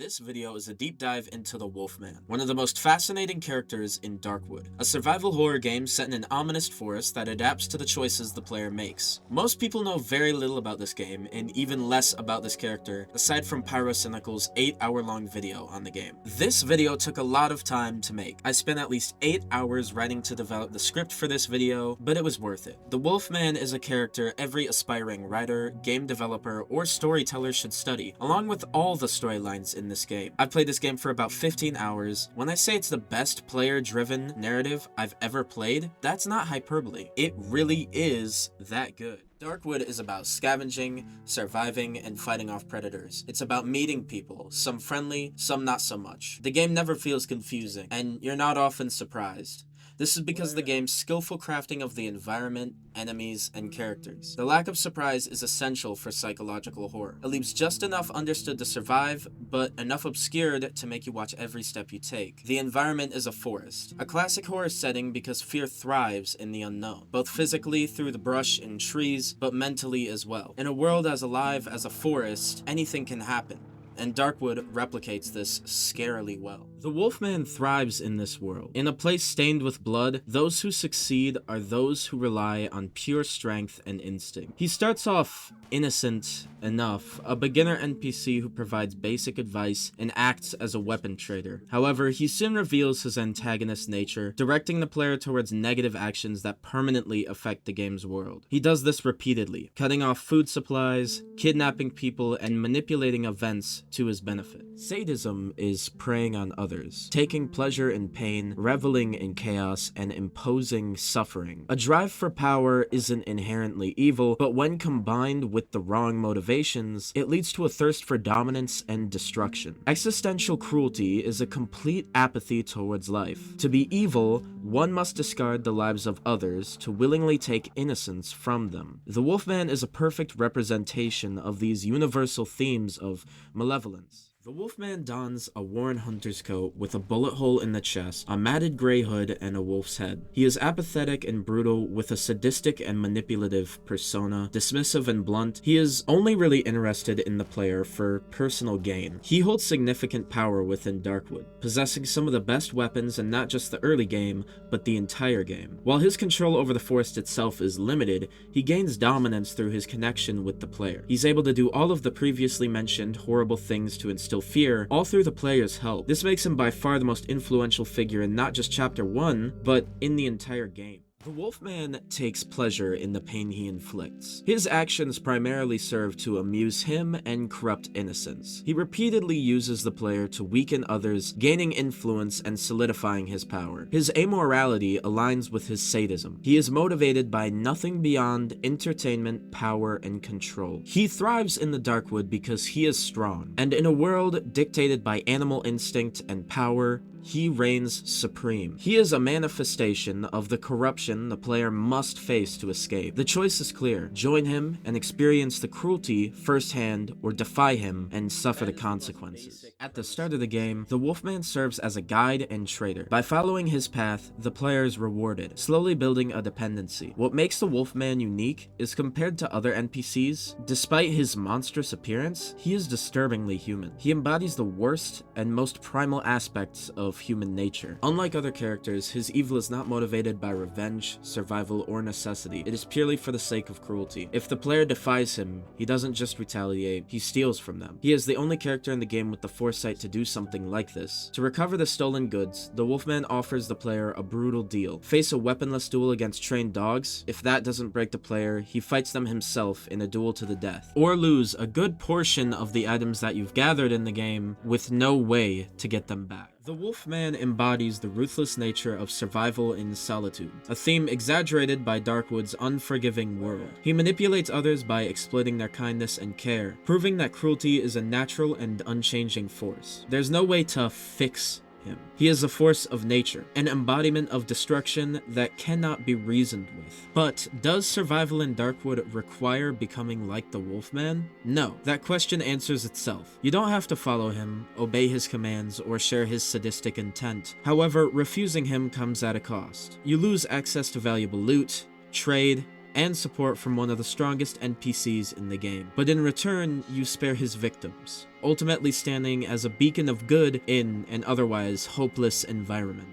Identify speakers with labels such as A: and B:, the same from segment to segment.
A: This video is a deep dive into the Wolfman, one of the most fascinating characters in Darkwood, a survival horror game set in an ominous forest that adapts to the choices the player makes. Most people know very little about this game, and even less about this character, aside from Pyrocynical's 8-hour-long video on the game. This video took a lot of time to make. I spent at least 8 hours writing to develop the script for this video, but it was worth it. The Wolfman is a character every aspiring writer, game developer, or storyteller should study, along with all the storylines in this game. I've played this game for about 15 hours. When I say it's the best player-driven narrative I've ever played, that's not hyperbole. It really is that good. Darkwood is about scavenging, surviving, and fighting off predators. It's about meeting people, some friendly, some not so much. The game never feels confusing, and you're not often surprised. This is because of the game's skillful crafting of the environment, enemies, and characters. The lack of surprise is essential for psychological horror. It leaves just enough understood to survive, but enough obscured to make you watch every step you take. The environment is a forest, a classic horror setting because fear thrives in the unknown, both physically through the brush and trees, but mentally as well. In a world as alive as a forest, anything can happen, and Darkwood replicates this scarily well. The Wolfman thrives in this world. In a place stained with blood, those who succeed are those who rely on pure strength and instinct. He starts off innocent enough, a beginner NPC who provides basic advice and acts as a weapon trader. However, he soon reveals his antagonist nature, directing the player towards negative actions that permanently affect the game's world. He does this repeatedly, cutting off food supplies, kidnapping people, and manipulating events to his benefit. Sadism is preying on others, taking pleasure in pain, reveling in chaos, and imposing suffering. A drive for power isn't inherently evil, but when combined with the wrong motivations, it leads to a thirst for dominance and destruction. Existential cruelty is a complete apathy towards life. To be evil, one must discard the lives of others to willingly take innocence from them. The Wolfman is a perfect representation of these universal themes of malevolence. The Wolfman dons a worn hunter's coat with a bullet hole in the chest, a matted gray hood, and a wolf's head. He is apathetic and brutal with a sadistic and manipulative persona, dismissive and blunt. He is only really interested in the player for personal gain. He holds significant power within Darkwood, possessing some of the best weapons in not just the early game, but the entire game. While his control over the forest itself is limited, he gains dominance through his connection with the player. He's able to do all of the previously mentioned horrible things to instill fear, all through the player's help. This makes him by far the most influential figure in not just Chapter 1, but in the entire game. The Wolfman takes pleasure in the pain he inflicts. His actions primarily serve to amuse him and corrupt innocence. He repeatedly uses the player to weaken others, gaining influence and solidifying his power. His amorality aligns with his sadism. He is motivated by nothing beyond entertainment, power, and control. He thrives in the Darkwood because he is strong, and in a world dictated by animal instinct and power, he reigns supreme. He is a manifestation of the corruption the player must face to escape. The choice is clear. Join him and experience the cruelty firsthand, or defy him and suffer the consequences. At the start of the game, the Wolfman serves as a guide and traitor. By following his path, the player is rewarded, slowly building a dependency. What makes the Wolfman unique is compared to other NPCs, despite his monstrous appearance, he is disturbingly human. He embodies the worst and most primal aspects of human nature. Unlike other characters, his evil is not motivated by revenge, survival, or necessity. It is purely for the sake of cruelty. If the player defies him, he doesn't just retaliate, he steals from them. He is the only character in the game with the foresight to do something like this. To recover the stolen goods, the Wolfman offers the player a brutal deal. Face a weaponless duel against trained dogs. If that doesn't break the player, he fights them himself in a duel to the death. Or lose a good portion of the items that you've gathered in the game with no way to get them back. The Wolfman embodies the ruthless nature of survival in solitude, a theme exaggerated by Darkwood's unforgiving world. He manipulates others by exploiting their kindness and care, proving that cruelty is a natural and unchanging force. There's no way to fix him. He is a force of nature, an embodiment of destruction that cannot be reasoned with. But does survival in Darkwood require becoming like the Wolfman? No. That question answers itself. You don't have to follow him, obey his commands, or share his sadistic intent. However, refusing him comes at a cost. You lose access to valuable loot, trade, and support from one of the strongest NPCs in the game. But in return, you spare his victims, ultimately standing as a beacon of good in an otherwise hopeless environment.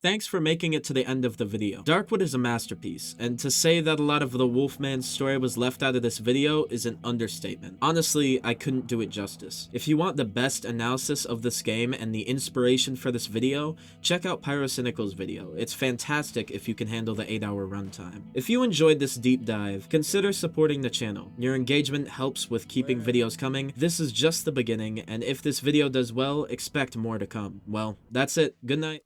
A: Thanks for making it to the end of the video. Darkwood is a masterpiece, and to say that a lot of the Wolfman story was left out of this video is an understatement. Honestly, I couldn't do it justice. If you want the best analysis of this game and the inspiration for this video, check out Pyrocynical's video. It's fantastic if you can handle the 8-hour runtime. If you enjoyed this deep dive, consider supporting the channel. Your engagement helps with keeping videos coming. This is just the beginning, and if this video does well, expect more to come. Well, that's it. Good night.